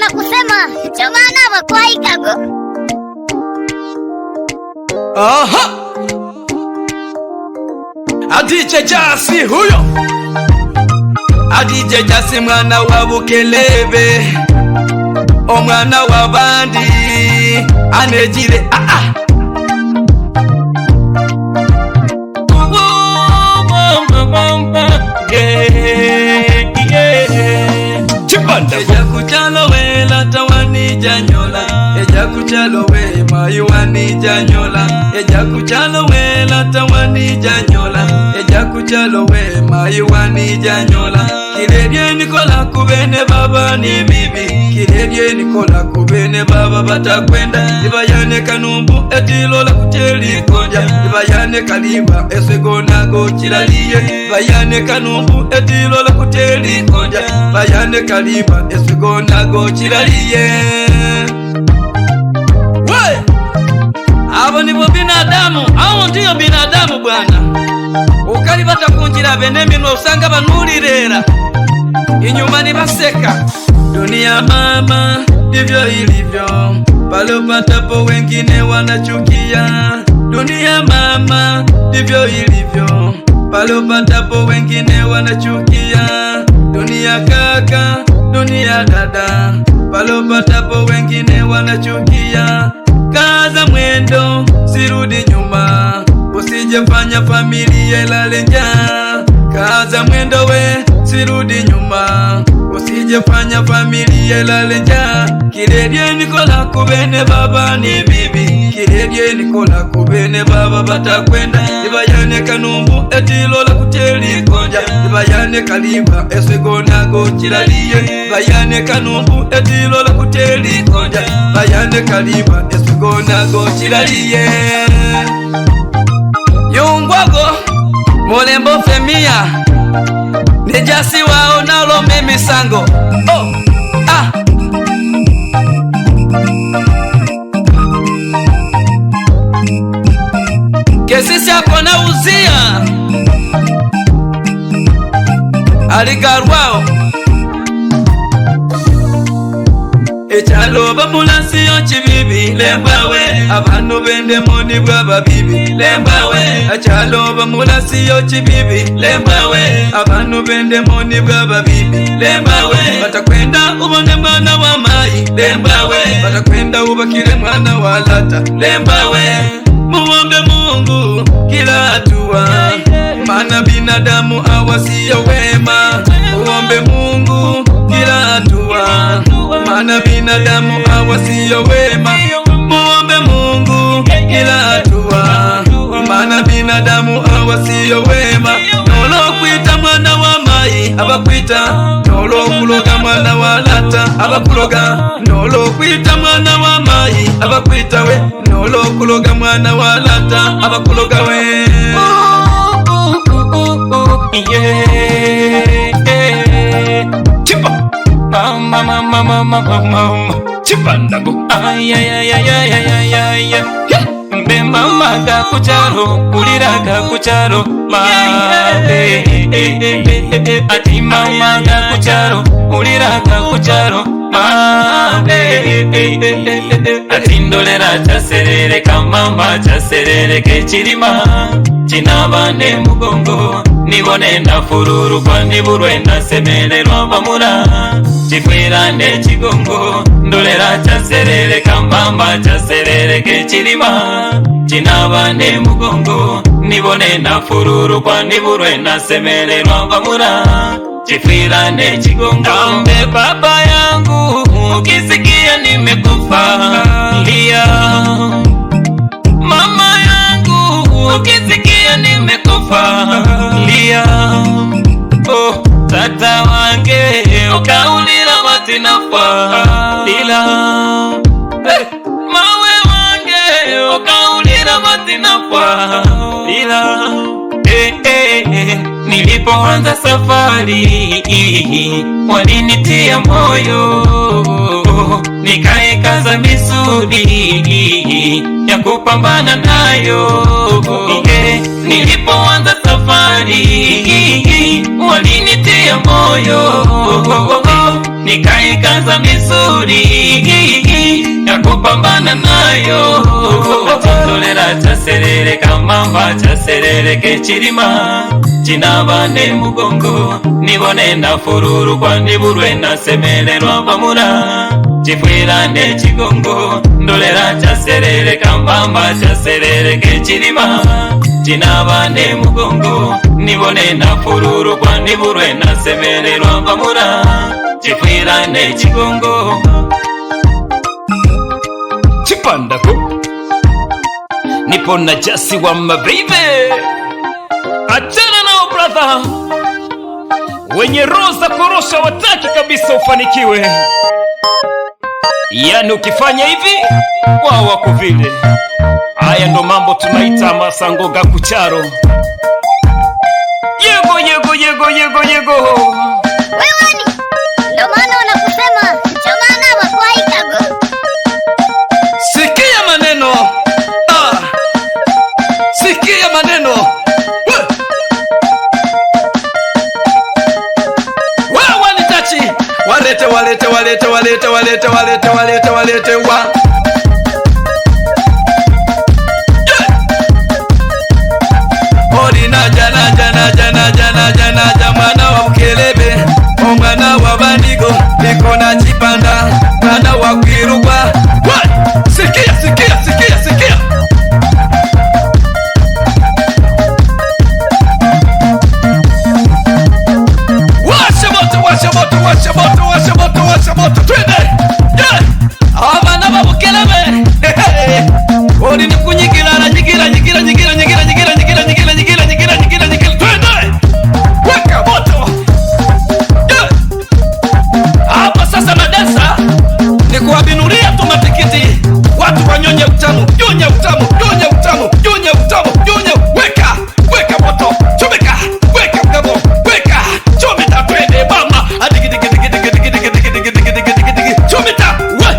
na kusema chomana wakwaikago. Aha, Adije Jasi huyo, Adije Jasi mwana wa Bukelebe, omwana wa bandi anejire Chipanda eja kuchalo we latawani janyola, eja kuchalo we mayuani janyola, eja kuchalo we latawani janyola, eja kuchalo we mayuani janyola. Kiredye nikola kubene baba ni bibi, kiredye nikola kubene baba batakwenda. Ibayane kanumbu etilola kuteli konja, ibayane kalimba esegona go chilaliye. Ibayane kanumbu etilola kuteli konja, ibayane kalimba esegona go chilaliye. Wee! Abo nibo binadamu, hao ndiyo binadamu bwana. Ukali batakunjira benemi no usanga banulirera, inyuma ni baseka. Dunia mama ndivyo ilivyo, pale upatapo wengine wanachukia. Dunia mama ndivyo ilivyo, pale upatapo wengine wanachukia. Dunia kaka, dunia dada, pale upatapo wengine wanachukia. Kaza mwendo, sirudi nyuma, usijefanya familia ilale njaa. Kaza mwendo we, sirudi nyuma, usijefanya familia ilale njaa. Kiredye nikola kubene baba ni bibi, kiredye nikola kubene baba batakwenda. Ibayane kanumbu etilola kuteli konja, ibayane kalimba esegona go chilaliye. Ibayane kanumbu etilola kuteli konja, ibayane kalimba esegona go chilaliye. Yungwago Molembo Femia Nejasi wao nalo mimi sango. Oh, ah. Kesisi hapo na uzia aligarwao echalo bamulasi yochibibi lembawe, abantu bende moni bwa babibi lembawe. Echalo bamulasi yochibibi lembawe, abantu bende moni bwa babibi lembawe. Batakwenda ubone mwana wa mai lembawe, batakwenda ubakire mwana wa lata lembawe. Muombe Mungu kila hatua, maana binadamu hawasiyo wema. Muombe Mungu kila hatua, maana binadamu hawasiyo wema. Muombe Mungu kila hatua, maana binadamu hawasiyo wema. Nolo kwita mwana wa mai abakwita, nolo kuloga mwana wa lata abakuloga. Nolo kwita mwana wa mai abakwita we, nolo kuloga mwana wa lata abakuloga we. Chipa mama mama mama mama chipandago ayayayayayayaya. Mbe mama ga kucharo uliraga kucharo ma ati mama ga kucharo uliraga kucharo ma ati ndolera chaserere kamama chaserere kechirima chinabane mugongo nibone ndafururu kwa niburwe ndasemererwa bamura chifwirane chigongo ndolera chaserere kambamba chaserere kechirima chinabane mugongo nibone ndafururu kwa niburwe ndasemererwa bamura chifwirane chigongo. Ambe baba yangu ukisikia nimekufa lia, mama yangu ukisikia nimekufa lia. Oh, tata wange ukaulira watinafa lila. Hey, mawe wange ukaulira watinafa lila. Nilipoanza safari walinitia moyo, nikaekaza misuli ya kupambana nayo. Nilipoanza safari walinitia moyo, nikaikaza misuri ya kupambana nayo. Chindolera chaserere kamamba chaserere kechirima chinabane mugongo nibone nafururu kwa niburwe nasemererwa bamura chifwirane chigongo. Ndolera chaserere kambamba chaserere kechirima chinabane mugongo nibone nafururu kwa niburwe nasemererwa bamura chifwirane chigongo. Chipandako nipo na Jasi wa mabibe. Achana nao brother, wenye roho za korosha wataki kabisa ufanikiwe. Yani ukifanya hivi wao wako vile. Haya ndo mambo tunaita masango ga kucharo. Yego yego yego yego yego. Wewe ni ndo maana wanakusema chamana wakwaikago. Sikia maneno. Sikia maneno. Wewe ni tachi. Walete walete walete walete walete walete walete walete wa. Orina jana jana jana jana jana jamana wa Bukelebe, omwana wa Bandigo, niko na Chipanda, mwana wa Kwirugwa. Sikia sikia sikia sikia. Washa moto washa moto washa moto washa moto washa moto twende. Abana ba Bukelebe. Orina kunyigira na nyigira nyigira nyigira nyigira nyigira nyigira nyigira nyigira nyigira nyigira nyigira twende. Weka moto. Hapa sasa madansa ni kuwabinuria tu matikiti. Watu wanyonye utamu, nyonya utamu, nyonya utamu, nyonya utamu, nyonya. Weka, weka moto, chomeka, weka mgabo, weka, chometa twende mama. Adigi digi digi digi digi digi digi digi digi digi digi digi, chometa, we.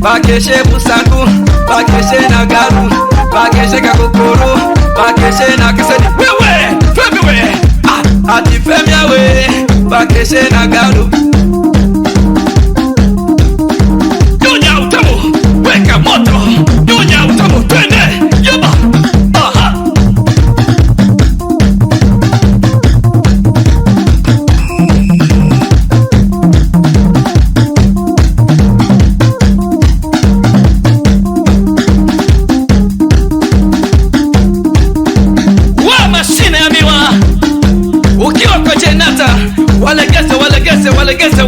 Bakeshe Musangu, bakeshe Nagaru, bakeshe Kakokoro, bakeshe Nakeseni. Wewe, wewe, ati femi yawe, bakeshe Nagaru. Nyonya utamu, weka moto, nyonya utamu, twende, yaba. Walegese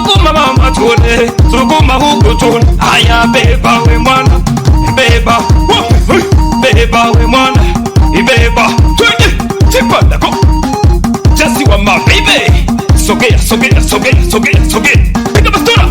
sukuma mama tuone, sukuma huku tuone. Haya beba we mwana, beba, beba we mwana, beba, twende, tipanda go. Just want my baby. Sogea, sogea, sogea, sogea, sogea. Piga bastura.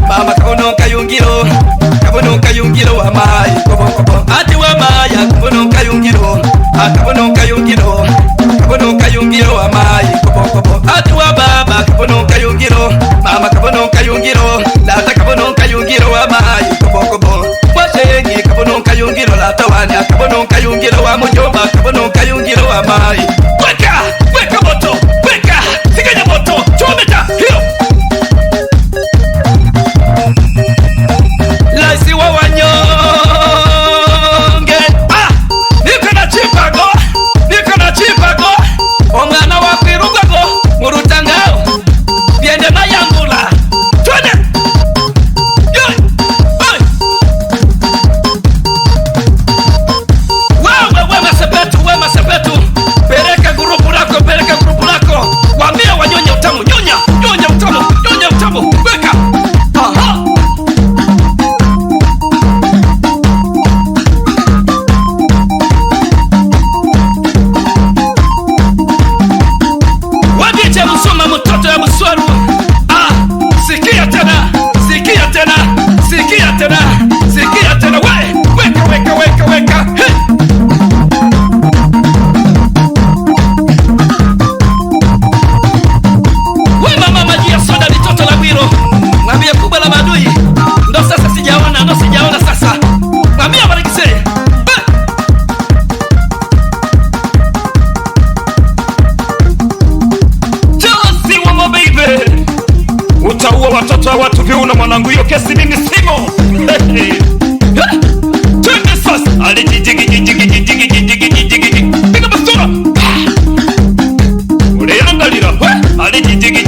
Mama kabono kayungiro, kabono kayungiro amai kobo kobo. Ati wa maya kabono kayungiro, kabono kayungiro, kabono kayungiro amai kobo kobo. Ati wa baba kabono kayungiro, mama kabono kayungiro, lata kabono kayungiro amai kobo kobo. Washengi kabono kayungiro, lata wani kabono kayungiro wa mujomba kabono kayungiro amai. Weka, weka moto, weka, siganya moto, chometa, hiro. Laisi wa wanyonge. Niko na chipago, niko na chipago. Omwana wa kwirugago murutangao byende mayangula twende. Wewe sepetu pereka grupu lako waambie wanyonya utamu, nyonya utamu weka. Aha. Wadiche musoma mtoto ya muswaru. Sikia tena, sikia tena, sikia tena, sikia tena. Weka. Hey. We mama maji ya soda litoto la Bwiro. Mwambie kubwa la madui. Ndo sasa sijaona sasa. Mwambie barikise. Josi wa mababy. Utaua watoto wa watu viuna mwanangu, hiyo kesi mimi simo. Twende sasa. Alijijigi. Piga basura. Uleangalira. Alijijigi.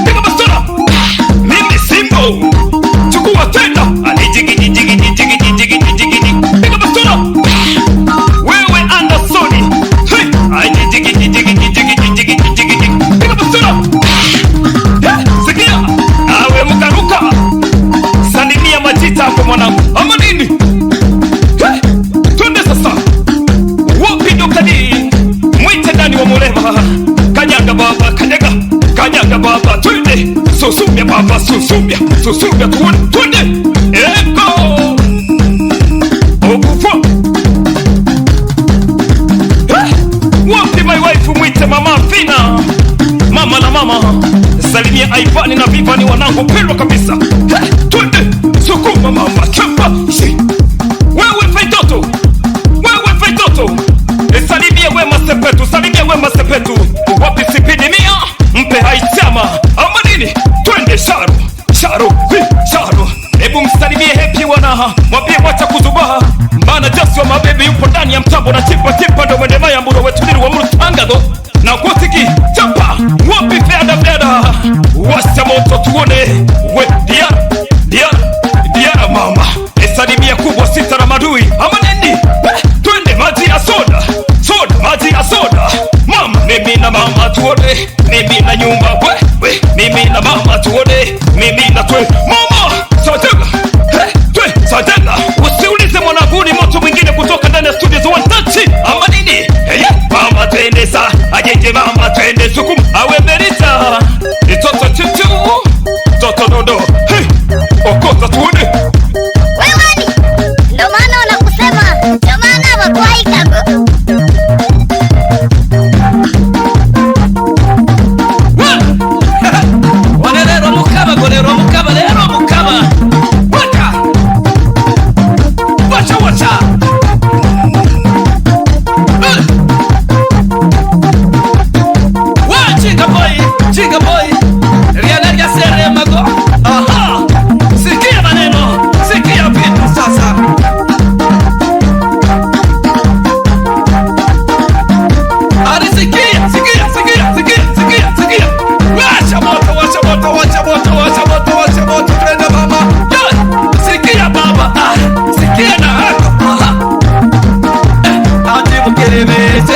Piga basura. Mimi simo. Chukua tena. Alijijigi. Piga basura. Wewe Andersoni. Alijijigi. Piga basura. Sikia. Awe mkaruka. Salimia majita hapo mwanangu. Ama nini? Twende sasa. Wapindo kadi. Mwite ndani wa mulema. Kanyaga baba, kanyaga baba. Twende. Susumia baba, susumia tuone. Twende. Eko. Okufo. Wapi my wife, mwite mama Fina. Mama na mama. Salimia Ivani na Vivani wanangu pendwa kabisa. Twende. Sukuma mama chapa. Wewe faitoto. Salimia wema sepetu. Wapi sipidi mia. Mpe haitama. Ama nini? Twende Sharo. Ebu msalimie Happy wana. Mwambie wacha kuzubaha. Mbana Jasi wa mabebi yupo ndani ya mtambo na tipa ndo mwende maya mburo wetu niri wa murutangado. Na kutiki chapa. Wapi feda. Washa moto tuone. We Diara mama. Salimia kubwa sita na madui. Ama nini? Twende maji ya soda. Mama mimi na mama tuone.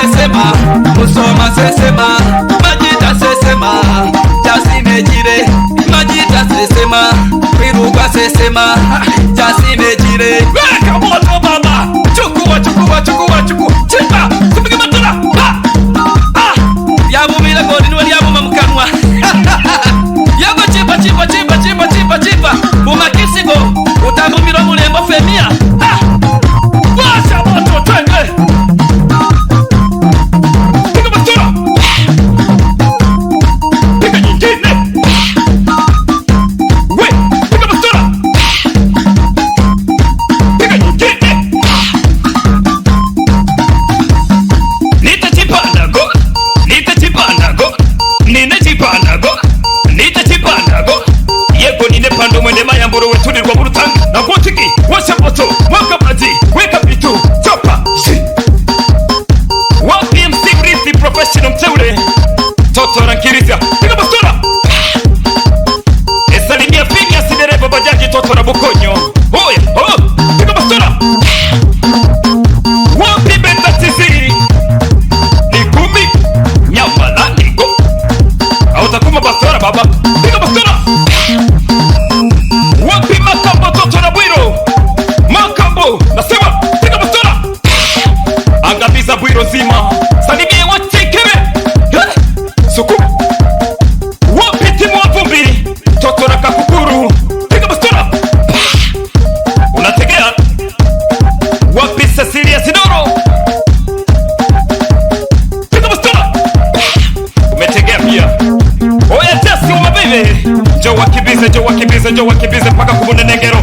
sesema, Musoma sesema, Majita sesema, Jasine jire, Majita sesema, Kwiruka sesema, Jasine jire. Weka moto baba, chukua chipa, sipige matula. Yabumile godi niwe yabuma mukanwa. Yago chipa, bumakisigo, utambumiro mulembo femia. Washa moto twende. Piga matula. Piga nyingine. We, piga matula. Piga nyingine. Nitachipanago yego nine pando mwende mayamburo weturirwa mu rutanga nagotiki washa moto waka maji weka bitu chopa wapi MC Griffy professional mteule toto rankiriza piga basura esalimia piga sidereva bajaji toto na bukonyo oya piga basura wapi beta tiziri ni kumi nyamala nigo autakuma basura baba piga basura wapi makambo toto na bwiro makambo nasema piga basura angamiza bwiro zima salimie watikebe suku wapi timu wa vumbi toto na kakukuru piga basura unategea wapi Cecilia Sidoro piga basura umetegea pia oya tesi umabebe jo wakibize paka kubunda negero